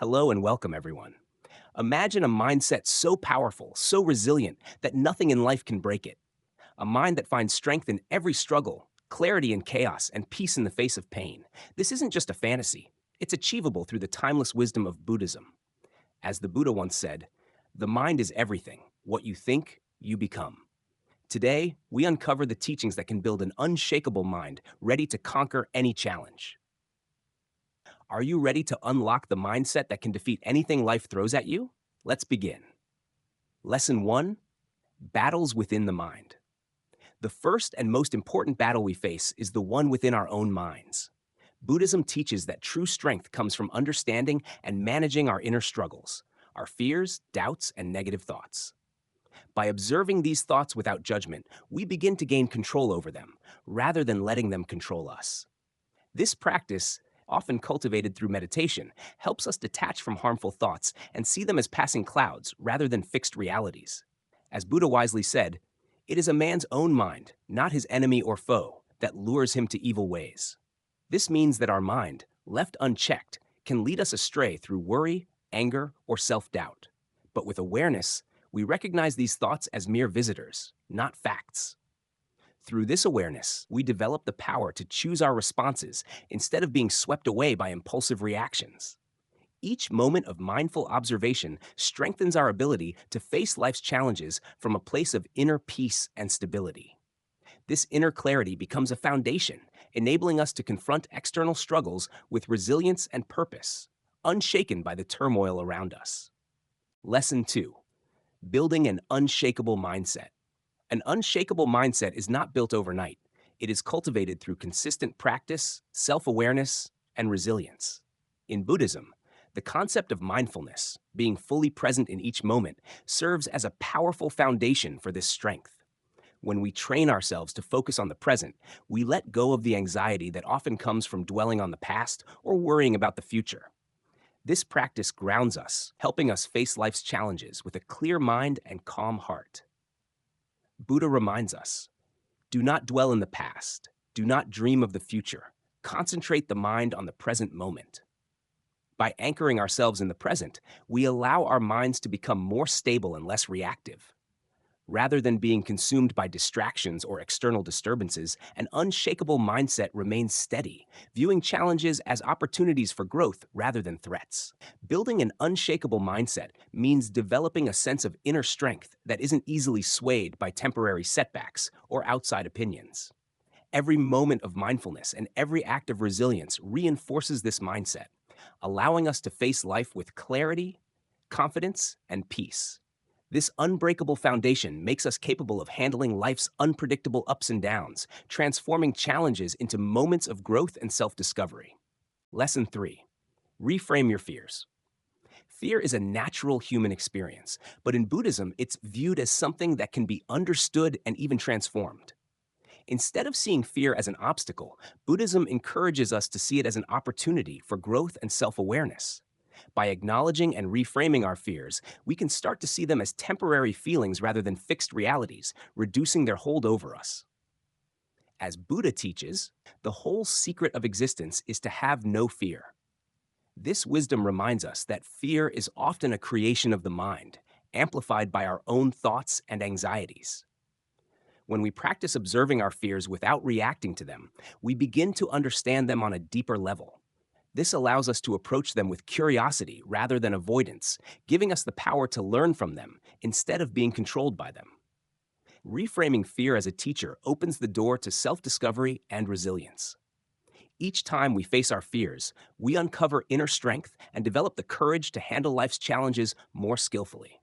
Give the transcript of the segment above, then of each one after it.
Hello and welcome, everyone. Imagine a mindset so powerful, so resilient, that nothing in life can break it. A mind that finds strength in every struggle, clarity in chaos, and peace in the face of pain. This isn't just a fantasy, it's achievable through the timeless wisdom of Buddhism. As the Buddha once said, the mind is everything. What you think, you become. Today, we uncover the teachings that can build an unshakable mind ready to conquer any challenge. Are you ready to unlock the mindset that can defeat anything life throws at you? Let's begin. Lesson 1: Battles within the mind. The first and most important battle we face is the one within our own minds. Buddhism teaches that true strength comes from understanding and managing our inner struggles, our fears, doubts, and negative thoughts. By observing these thoughts without judgment, we begin to gain control over them, rather than letting them control us. This practice, often cultivated through meditation, helps us detach from harmful thoughts and see them as passing clouds rather than fixed realities. As Buddha wisely said, it is a man's own mind, not his enemy or foe, that lures him to evil ways. This means that our mind, left unchecked, can lead us astray through worry, anger, or self-doubt. But with awareness, we recognize these thoughts as mere visitors, not facts. Through this awareness, we develop the power to choose our responses instead of being swept away by impulsive reactions. Each moment of mindful observation strengthens our ability to face life's challenges from a place of inner peace and stability. This inner clarity becomes a foundation, enabling us to confront external struggles with resilience and purpose, unshaken by the turmoil around us. Lesson 2: Building an unshakable mindset. An unshakable mindset is not built overnight. It is cultivated through consistent practice, self-awareness, and resilience. In Buddhism, the concept of mindfulness, being fully present in each moment, serves as a powerful foundation for this strength. When we train ourselves to focus on the present, we let go of the anxiety that often comes from dwelling on the past or worrying about the future. This practice grounds us, helping us face life's challenges with a clear mind and calm heart. Buddha reminds us, do not dwell in the past. Do not dream of the future. Concentrate the mind on the present moment. By anchoring ourselves in the present, we allow our minds to become more stable and less reactive. Rather than being consumed by distractions or external disturbances, an unshakable mindset remains steady, viewing challenges as opportunities for growth rather than threats. Building an unshakable mindset means developing a sense of inner strength that isn't easily swayed by temporary setbacks or outside opinions. Every moment of mindfulness and every act of resilience reinforces this mindset, allowing us to face life with clarity, confidence, and peace. This unbreakable foundation makes us capable of handling life's unpredictable ups and downs, transforming challenges into moments of growth and self-discovery. Lesson 3: Reframe your fears. Fear is a natural human experience, but in Buddhism, it's viewed as something that can be understood and even transformed. Instead of seeing fear as an obstacle, Buddhism encourages us to see it as an opportunity for growth and self-awareness. By acknowledging and reframing our fears, we can start to see them as temporary feelings rather than fixed realities, reducing their hold over us. As Buddha teaches, the whole secret of existence is to have no fear. This wisdom reminds us that fear is often a creation of the mind, amplified by our own thoughts and anxieties. When we practice observing our fears without reacting to them, we begin to understand them on a deeper level. This allows us to approach them with curiosity rather than avoidance, giving us the power to learn from them instead of being controlled by them. Reframing fear as a teacher opens the door to self-discovery and resilience. Each time we face our fears, we uncover inner strength and develop the courage to handle life's challenges more skillfully.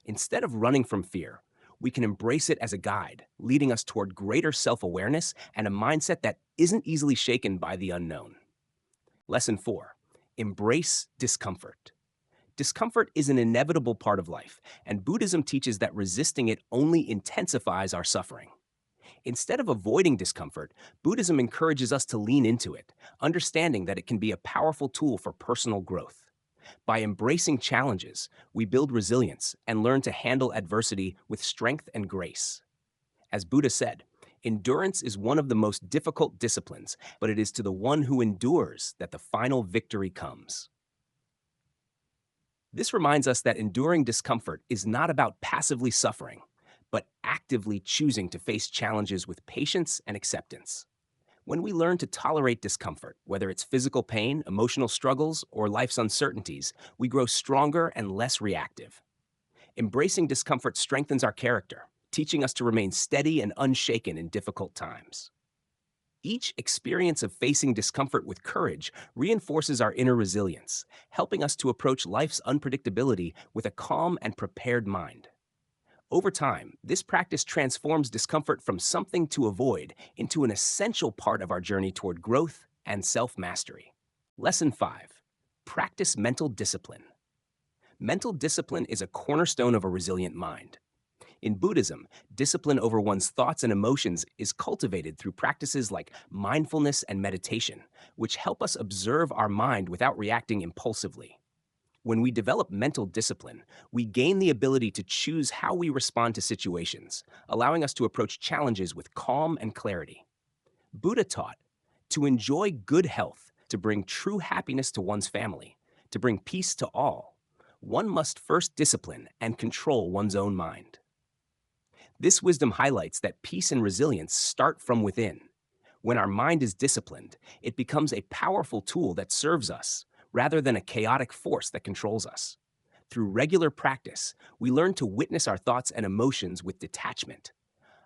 Instead of running from fear, we can embrace it as a guide, leading us toward greater self-awareness and a mindset that isn't easily shaken by the unknown. Lesson 4: Embrace discomfort. Discomfort is an inevitable part of life, and Buddhism teaches that resisting it only intensifies our suffering. Instead of avoiding discomfort, Buddhism encourages us to lean into it, understanding that it can be a powerful tool for personal growth. By embracing challenges, we build resilience and learn to handle adversity with strength and grace. As Buddha said, endurance is one of the most difficult disciplines, but it is to the one who endures that the final victory comes. This reminds us that enduring discomfort is not about passively suffering, but actively choosing to face challenges with patience and acceptance. When we learn to tolerate discomfort, whether it's physical pain, emotional struggles, or life's uncertainties, we grow stronger and less reactive. Embracing discomfort strengthens our character, teaching us to remain steady and unshaken in difficult times. Each experience of facing discomfort with courage reinforces our inner resilience, helping us to approach life's unpredictability with a calm and prepared mind. Over time, this practice transforms discomfort from something to avoid into an essential part of our journey toward growth and self mastery. Lesson 5. Practice mental discipline. Mental discipline is a cornerstone of a resilient mind. In Buddhism, discipline over one's thoughts and emotions is cultivated through practices like mindfulness and meditation, which help us observe our mind without reacting impulsively. When we develop mental discipline, we gain the ability to choose how we respond to situations, allowing us to approach challenges with calm and clarity. Buddha taught to enjoy good health, to bring true happiness to one's family, to bring peace to all. One must first discipline and control one's own mind. This wisdom highlights that peace and resilience start from within. When our mind is disciplined, it becomes a powerful tool that serves us, rather than a chaotic force that controls us. Through regular practice, we learn to witness our thoughts and emotions with detachment,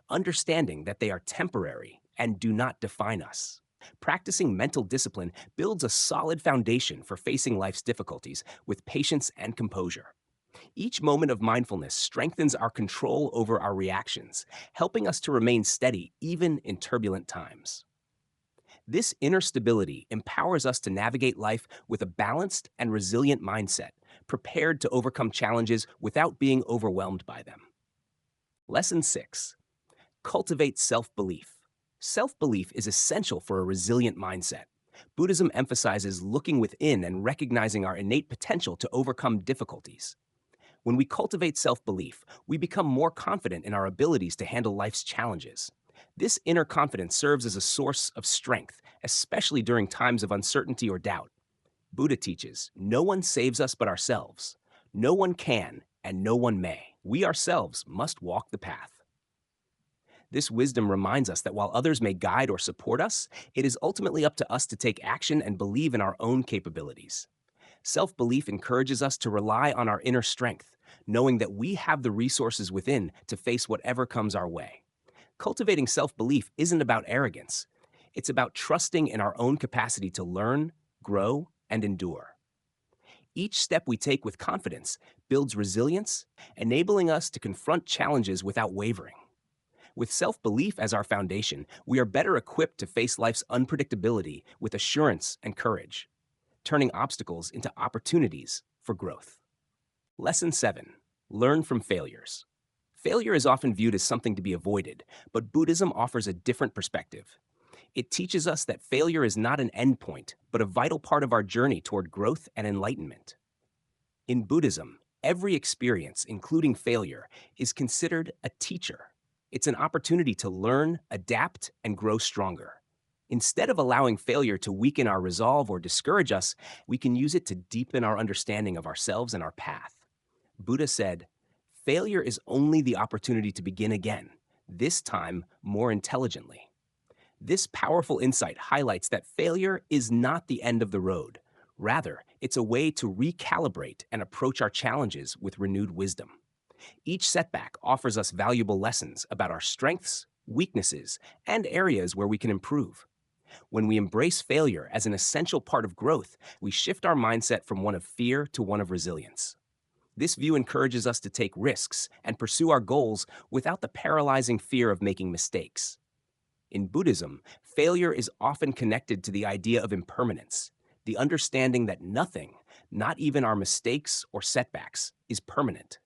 understanding that they are temporary and do not define us. Practicing mental discipline builds a solid foundation for facing life's difficulties with patience and composure. Each moment of mindfulness strengthens our control over our reactions, helping us to remain steady even in turbulent times. This inner stability empowers us to navigate life with a balanced and resilient mindset, prepared to overcome challenges without being overwhelmed by them. Lesson 6. Cultivate self-belief. Self-belief is essential for a resilient mindset. Buddhism emphasizes looking within and recognizing our innate potential to overcome difficulties. When we cultivate self-belief, we become more confident in our abilities to handle life's challenges. This inner confidence serves as a source of strength, especially during times of uncertainty or doubt. Buddha teaches, no one saves us but ourselves. No one can, and no one may. We ourselves must walk the path. This wisdom reminds us that while others may guide or support us, it is ultimately up to us to take action and believe in our own capabilities. Self-belief encourages us to rely on our inner strength, knowing that we have the resources within to face whatever comes our way. Cultivating self-belief isn't about arrogance. It's about trusting in our own capacity to learn, grow, and endure. Each step we take with confidence builds resilience, enabling us to confront challenges without wavering. With self-belief as our foundation, we are better equipped to face life's unpredictability with assurance and courage, turning obstacles into opportunities for growth. Lesson 7. Learn from failures. Failure is often viewed as something to be avoided, but Buddhism offers a different perspective. It teaches us that failure is not an endpoint, but a vital part of our journey toward growth and enlightenment. In Buddhism, every experience, including failure, is considered a teacher. It's an opportunity to learn, adapt, and grow stronger. Instead of allowing failure to weaken our resolve or discourage us, we can use it to deepen our understanding of ourselves and our path. Buddha said, failure is only the opportunity to begin again, this time more intelligently. This powerful insight highlights that failure is not the end of the road. Rather, it's a way to recalibrate and approach our challenges with renewed wisdom. Each setback offers us valuable lessons about our strengths, weaknesses, and areas where we can improve. When we embrace failure as an essential part of growth, we shift our mindset from one of fear to one of resilience. This view encourages us to take risks and pursue our goals without the paralyzing fear of making mistakes. In Buddhism, failure is often connected to the idea of impermanence, the understanding that nothing, not even our mistakes or setbacks, is permanent.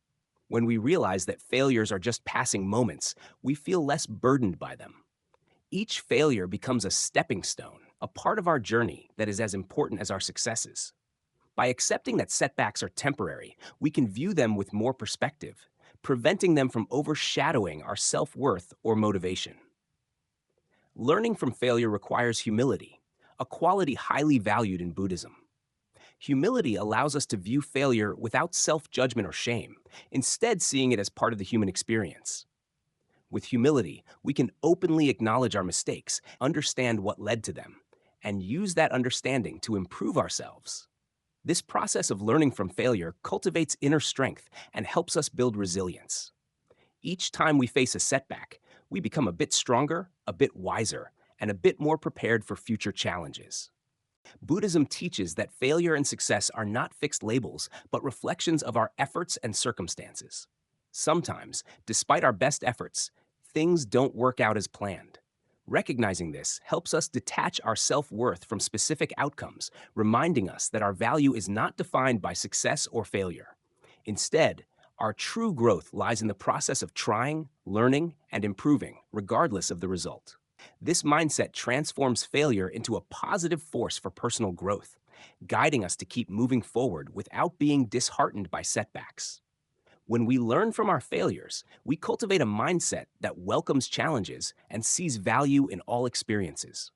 When we realize that failures are just passing moments, we feel less burdened by them. Each failure becomes a stepping stone, a part of our journey that is as important as our successes. By accepting that setbacks are temporary, we can view them with more perspective, preventing them from overshadowing our self-worth or motivation. Learning from failure requires humility, a quality highly valued in Buddhism. Humility allows us to view failure without self judgment or shame, instead, seeing it as part of the human experience. With humility, we can openly acknowledge our mistakes, understand what led to them, and use that understanding to improve ourselves. This process of learning from failure cultivates inner strength and helps us build resilience. Each time we face a setback, we become a bit stronger, a bit wiser, and a bit more prepared for future challenges. Buddhism teaches that failure and success are not fixed labels, but reflections of our efforts and circumstances. Sometimes, despite our best efforts, things don't work out as planned. Recognizing this helps us detach our self worth from specific outcomes, reminding us that our value is not defined by success or failure. Instead, our true growth lies in the process of trying, learning, and improving, regardless of the result. This mindset transforms failure into a positive force for personal growth, guiding us to keep moving forward without being disheartened by setbacks. When we learn from our failures, we cultivate a mindset that welcomes challenges and sees value in all experiences.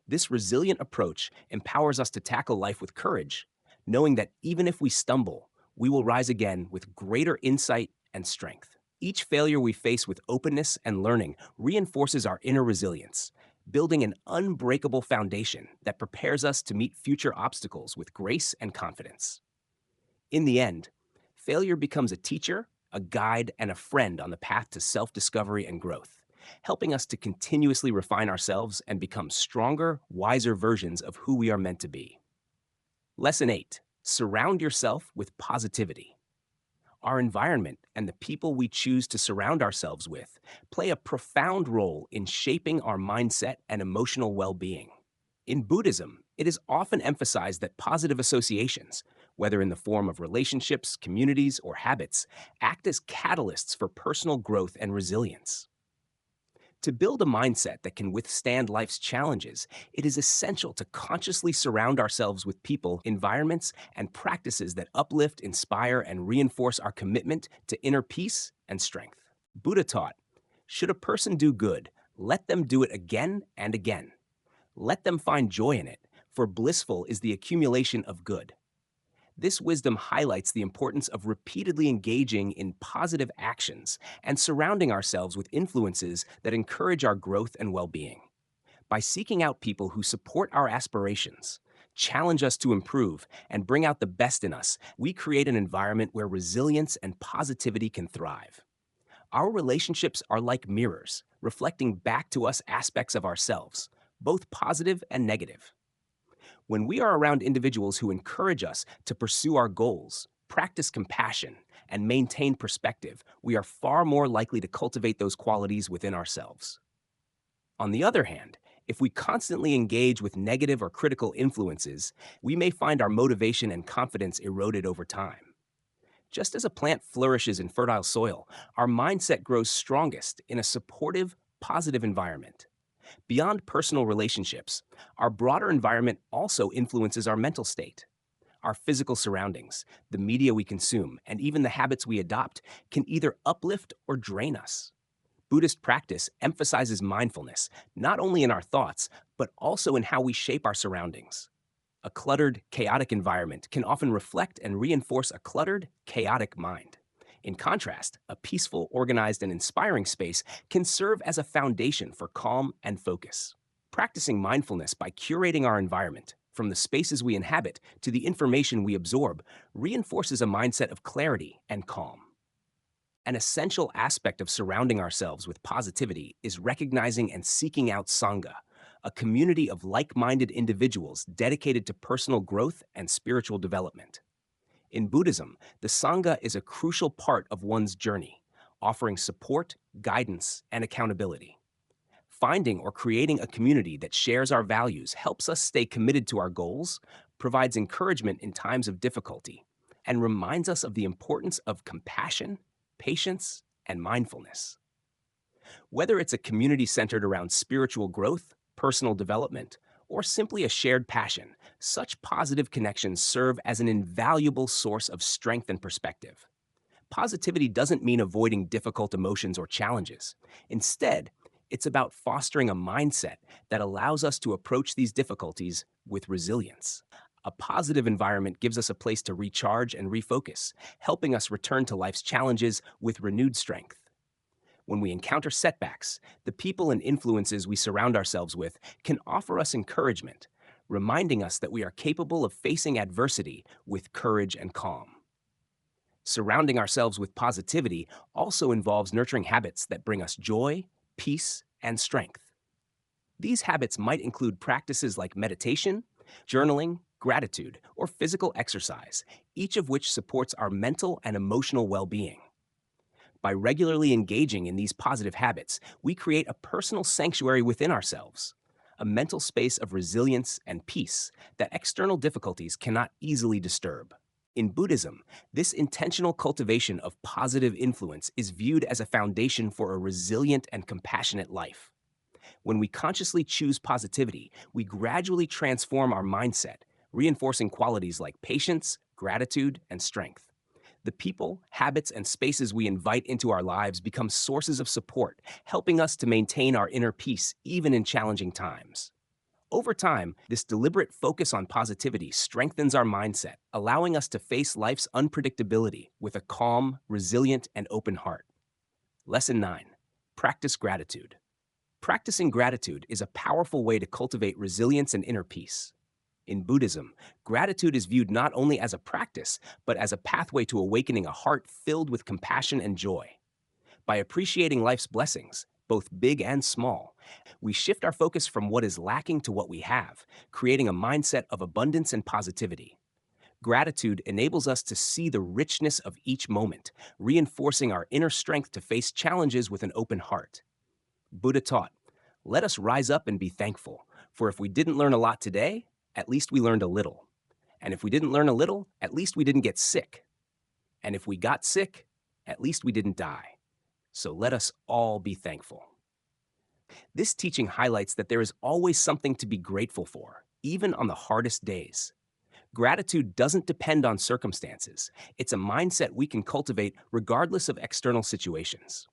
This resilient approach empowers us to tackle life with courage, knowing that even if we stumble, we will rise again with greater insight and strength. Each failure we face with openness and learning reinforces our inner resilience, building an unbreakable foundation that prepares us to meet future obstacles with grace and confidence. In the end, failure becomes a teacher, a guide, and a friend on the path to self discovery and growth, helping us to continuously refine ourselves and become stronger, wiser versions of who we are meant to be. Lesson 8: Surround yourself with positivity. Our environment and the people we choose to surround ourselves with play a profound role in shaping our mindset and emotional well being. In Buddhism, it is often emphasized that positive associations, whether in the form of relationships, communities, or habits, act as catalysts for personal growth and resilience. To build a mindset that can withstand life's challenges, it is essential to consciously surround ourselves with people, environments, and practices that uplift, inspire, and reinforce our commitment to inner peace and strength. Buddha taught, "Should a person do good, let them do it again and again. Let them find joy in it, for blissful is the accumulation of good." This wisdom highlights the importance of repeatedly engaging in positive actions and surrounding ourselves with influences that encourage our growth and well being. By seeking out people who support our aspirations, challenge us to improve, and bring out the best in us, we create an environment where resilience and positivity can thrive. Our relationships are like mirrors, reflecting back to us aspects of ourselves, both positive and negative. When we are around individuals who encourage us to pursue our goals, practice compassion, and maintain perspective, we are far more likely to cultivate those qualities within ourselves. On the other hand, if we constantly engage with negative or critical influences, we may find our motivation and confidence eroded over time. Just as a plant flourishes in fertile soil, our mindset grows strongest in a supportive, positive environment. Beyond personal relationships, our broader environment also influences our mental state. Our physical surroundings, the media we consume, and even the habits we adopt can either uplift or drain us. Buddhist practice emphasizes mindfulness, not only in our thoughts, but also in how we shape our surroundings. A cluttered, chaotic environment can often reflect and reinforce a cluttered, chaotic mind. In contrast, a peaceful, organized, and inspiring space can serve as a foundation for calm and focus. Practicing mindfulness by curating our environment, from the spaces we inhabit to the information we absorb, reinforces a mindset of clarity and calm. An essential aspect of surrounding ourselves with positivity is recognizing and seeking out Sangha, a community of like-minded individuals dedicated to personal growth and spiritual development. In Buddhism, the Sangha is a crucial part of one's journey, offering support, guidance, and accountability. Finding or creating a community that shares our values helps us stay committed to our goals, provides encouragement in times of difficulty, and reminds us of the importance of compassion, patience, and mindfulness. Whether it's a community centered around spiritual growth, personal development, or simply a shared passion, such positive connections serve as an invaluable source of strength and perspective. Positivity doesn't mean avoiding difficult emotions or challenges. Instead, it's about fostering a mindset that allows us to approach these difficulties with resilience. A positive environment gives us a place to recharge and refocus, helping us return to life's challenges with renewed strength. When we encounter setbacks, the people and influences we surround ourselves with can offer us encouragement, reminding us that we are capable of facing adversity with courage and calm. Surrounding ourselves with positivity also involves nurturing habits that bring us joy, peace, and strength. These habits might include practices like meditation, journaling, gratitude, or physical exercise, each of which supports our mental and emotional well being. By regularly engaging in these positive habits, we create a personal sanctuary within ourselves, a mental space of resilience and peace that external difficulties cannot easily disturb. In Buddhism, this intentional cultivation of positive influence is viewed as a foundation for a resilient and compassionate life. When we consciously choose positivity, we gradually transform our mindset, reinforcing qualities like patience, gratitude, and strength. The people, habits, and spaces we invite into our lives become sources of support, helping us to maintain our inner peace even in challenging times. Over time, this deliberate focus on positivity strengthens our mindset, allowing us to face life's unpredictability with a calm, resilient, and open heart. Lesson 9. Practice gratitude. Practicing gratitude is a powerful way to cultivate resilience and inner peace. In Buddhism, gratitude is viewed not only as a practice, but as a pathway to awakening a heart filled with compassion and joy. By appreciating life's blessings, both big and small, we shift our focus from what is lacking to what we have, creating a mindset of abundance and positivity. Gratitude enables us to see the richness of each moment, reinforcing our inner strength to face challenges with an open heart. Buddha taught, "Let us rise up and be thankful, for if we didn't learn a lot today, at least we learned a little. And if we didn't learn a little, at least we didn't get sick. And if we got sick, at least we didn't die. So let us all be thankful." This teaching highlights that there is always something to be grateful for, even on the hardest days. Gratitude doesn't depend on circumstances. It's a mindset we can cultivate regardless of external situations.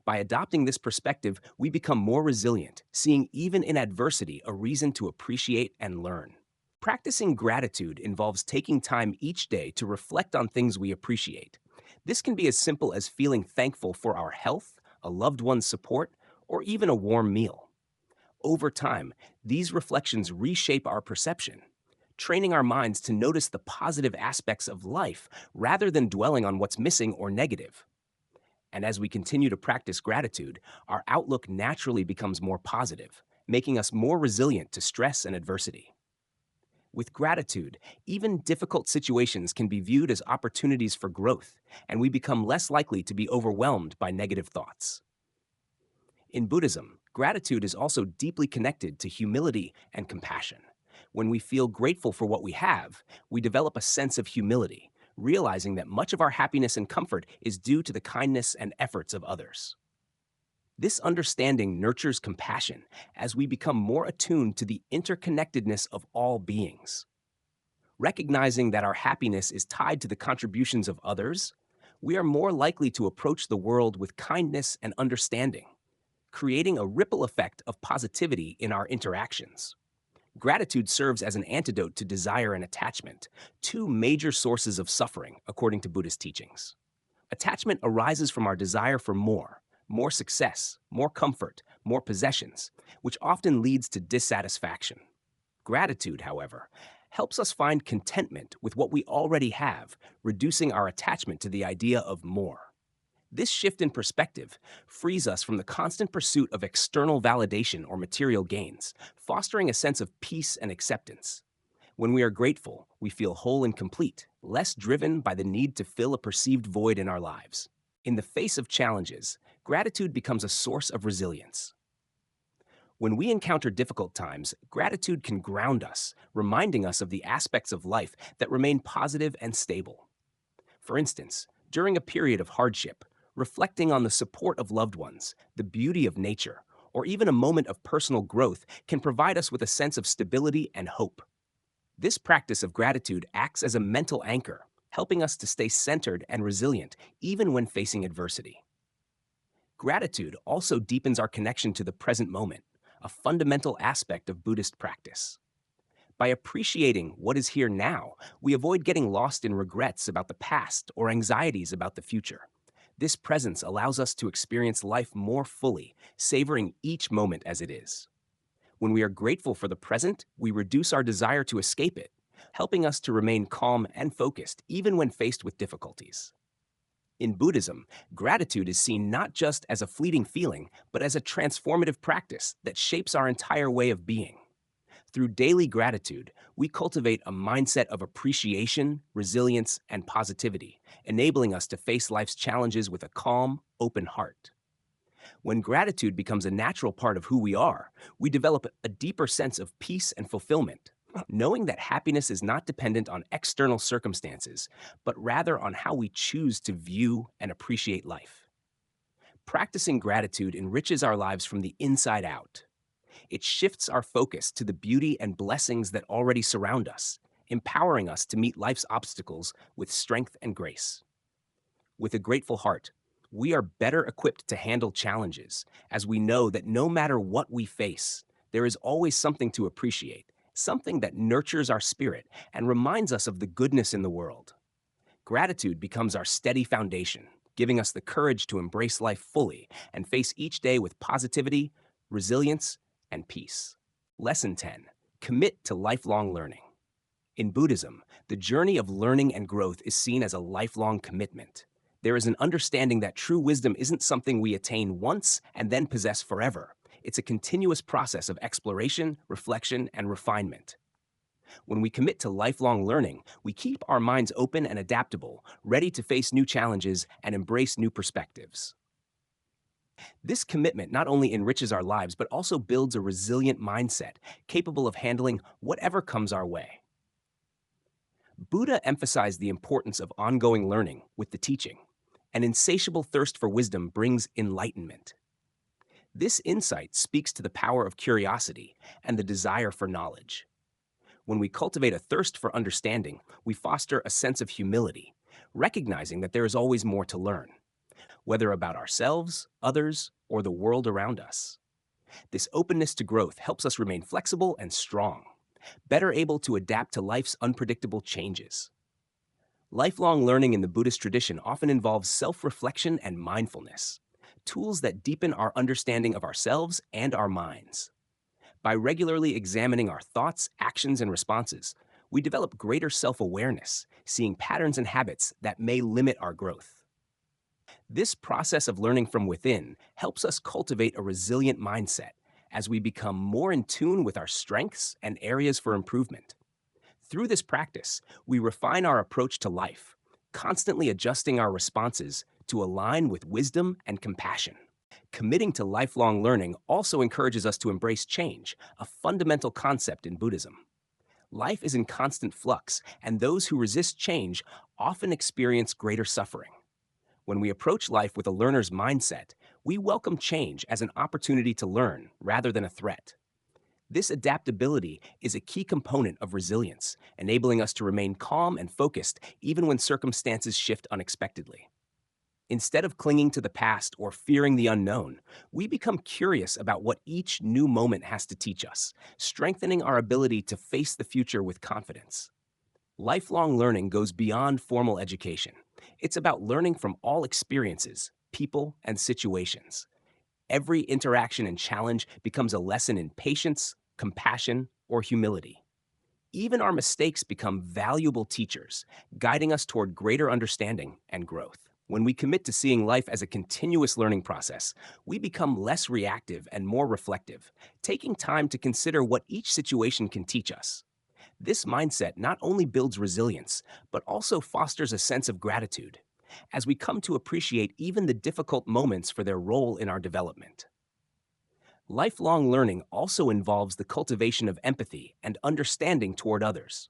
By adopting this perspective, we become more resilient, seeing even in adversity a reason to appreciate and learn. Practicing gratitude involves taking time each day to reflect on things we appreciate. This can be as simple as feeling thankful for our health, a loved one's support, or even a warm meal. Over time, these reflections reshape our perception, training our minds to notice the positive aspects of life rather than dwelling on what's missing or negative. And as we continue to practice gratitude, our outlook naturally becomes more positive, making us more resilient to stress and adversity. With gratitude, even difficult situations can be viewed as opportunities for growth, and we become less likely to be overwhelmed by negative thoughts. In Buddhism, gratitude is also deeply connected to humility and compassion. When we feel grateful for what we have, we develop a sense of humility, realizing that much of our happiness and comfort is due to the kindness and efforts of others. This understanding nurtures compassion as we become more attuned to the interconnectedness of all beings. Recognizing that our happiness is tied to the contributions of others, we are more likely to approach the world with kindness and understanding, creating a ripple effect of positivity in our interactions. Gratitude serves as an antidote to desire and attachment, two major sources of suffering, according to Buddhist teachings. Attachment arises from our desire for more success, more comfort, more possessions, which often leads to dissatisfaction. Gratitude, however, helps us find contentment with what we already have, reducing our attachment to the idea of more. This shift in perspective frees us from the constant pursuit of external validation or material gains, fostering a sense of peace and acceptance. When we are grateful, we feel whole and complete, less driven by the need to fill a perceived void in our lives. In the face of challenges, gratitude becomes a source of resilience. When we encounter difficult times, gratitude can ground us, reminding us of the aspects of life that remain positive and stable. For instance, during a period of hardship, reflecting on the support of loved ones, the beauty of nature, or even a moment of personal growth can provide us with a sense of stability and hope. This practice of gratitude acts as a mental anchor, helping us to stay centered and resilient even when facing adversity. Gratitude also deepens our connection to the present moment, a fundamental aspect of Buddhist practice. By appreciating what is here now, we avoid getting lost in regrets about the past or anxieties about the future. This presence allows us to experience life more fully, savoring each moment as it is. When we are grateful for the present, we reduce our desire to escape it, helping us to remain calm and focused even when faced with difficulties. In Buddhism, gratitude is seen not just as a fleeting feeling, but as a transformative practice that shapes our entire way of being. Through daily gratitude, we cultivate a mindset of appreciation, resilience, and positivity, enabling us to face life's challenges with a calm, open heart. When gratitude becomes a natural part of who we are, we develop a deeper sense of peace and fulfillment, knowing that happiness is not dependent on external circumstances, but rather on how we choose to view and appreciate life. Practicing gratitude enriches our lives from the inside out. It shifts our focus to the beauty and blessings that already surround us, empowering us to meet life's obstacles with strength and grace. With a grateful heart, we are better equipped to handle challenges, as we know that no matter what we face, there is always something to appreciate, something that nurtures our spirit and reminds us of the goodness in the world. Gratitude becomes our steady foundation, giving us the courage to embrace life fully and face each day with positivity, resilience, and peace. Lesson 10. Commit to lifelong learning. In Buddhism, the journey of learning and growth is seen as a lifelong commitment. There is an understanding that true wisdom isn't something we attain once and then possess forever. It's a continuous process of exploration, reflection, and refinement. When we commit to lifelong learning, we keep our minds open and adaptable, ready to face new challenges and embrace new perspectives. This commitment not only enriches our lives, but also builds a resilient mindset, capable of handling whatever comes our way. Buddha emphasized the importance of ongoing learning with the teaching. An insatiable thirst for wisdom brings enlightenment. This insight speaks to the power of curiosity and the desire for knowledge. When we cultivate a thirst for understanding, we foster a sense of humility, recognizing that there is always more to learn, whether about ourselves, others, or the world around us. This openness to growth helps us remain flexible and strong, better able to adapt to life's unpredictable changes. Lifelong learning in the Buddhist tradition often involves self-reflection and mindfulness, tools that deepen our understanding of ourselves and our minds. By regularly examining our thoughts, actions, and responses, we develop greater self-awareness, seeing patterns and habits that may limit our growth. This process of learning from within helps us cultivate a resilient mindset as we become more in tune with our strengths and areas for improvement. Through this practice, we refine our approach to life, constantly adjusting our responses to align with wisdom and compassion. Committing to lifelong learning also encourages us to embrace change, a fundamental concept in Buddhism. Life is in constant flux, and those who resist change often experience greater suffering. When we approach life with a learner's mindset, we welcome change as an opportunity to learn rather than a threat. This adaptability is a key component of resilience, enabling us to remain calm and focused even when circumstances shift unexpectedly. Instead of clinging to the past or fearing the unknown, we become curious about what each new moment has to teach us, strengthening our ability to face the future with confidence. Lifelong learning goes beyond formal education. It's about learning from all experiences, people, and situations. Every interaction and challenge becomes a lesson in patience, compassion, or humility. Even our mistakes become valuable teachers, guiding us toward greater understanding and growth. When we commit to seeing life as a continuous learning process, we become less reactive and more reflective, taking time to consider what each situation can teach us. This mindset not only builds resilience, but also fosters a sense of gratitude, as we come to appreciate even the difficult moments for their role in our development. Lifelong learning also involves the cultivation of empathy and understanding toward others.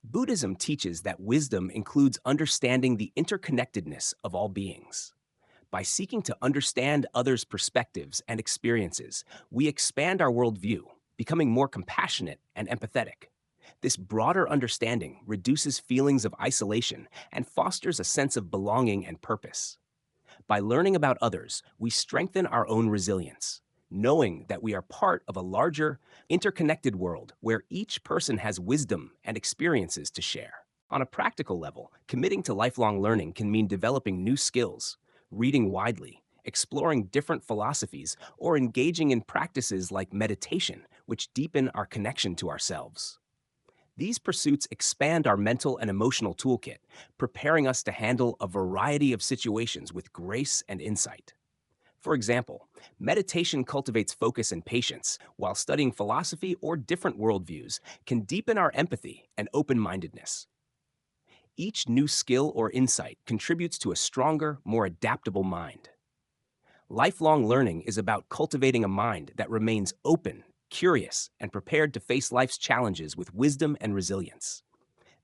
Buddhism teaches that wisdom includes understanding the interconnectedness of all beings. By seeking to understand others' perspectives and experiences, we expand our worldview, becoming more compassionate and empathetic. This broader understanding reduces feelings of isolation and fosters a sense of belonging and purpose. By learning about others, we strengthen our own resilience, knowing that we are part of a larger, interconnected world where each person has wisdom and experiences to share. On a practical level, committing to lifelong learning can mean developing new skills, reading widely, exploring different philosophies, or engaging in practices like meditation, which deepen our connection to ourselves. These pursuits expand our mental and emotional toolkit, preparing us to handle a variety of situations with grace and insight. For example, meditation cultivates focus and patience, while studying philosophy or different worldviews can deepen our empathy and open mindedness. Each new skill or insight contributes to a stronger, more adaptable mind. Lifelong learning is about cultivating a mind that remains open, curious, and prepared to face life's challenges with wisdom and resilience.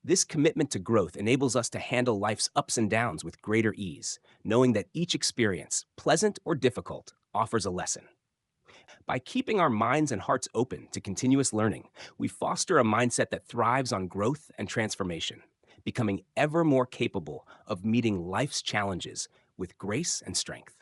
This commitment to growth enables us to handle life's ups and downs with greater ease, knowing that each experience, pleasant or difficult, offers a lesson. By keeping our minds and hearts open to continuous learning, we foster a mindset that thrives on growth and transformation, becoming ever more capable of meeting life's challenges with grace and strength.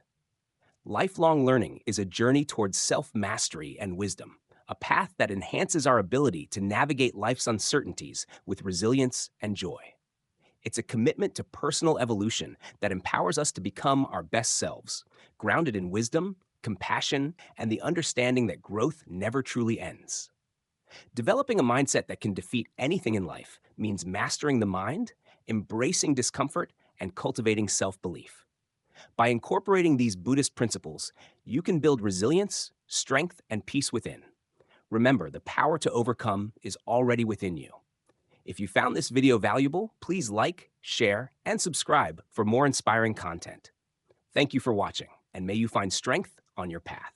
Lifelong learning is a journey towards self mastery and wisdom, a path that enhances our ability to navigate life's uncertainties with resilience and joy. It's a commitment to personal evolution that empowers us to become our best selves, grounded in wisdom, compassion, and the understanding that growth never truly ends. Developing a mindset that can defeat anything in life means mastering the mind, embracing discomfort, and cultivating self belief. By incorporating these Buddhist principles, you can build resilience, strength, and peace within. Remember, the power to overcome is already within you. If you found this video valuable, please like, share, and subscribe for more inspiring content. Thank you for watching, and may you find strength on your path.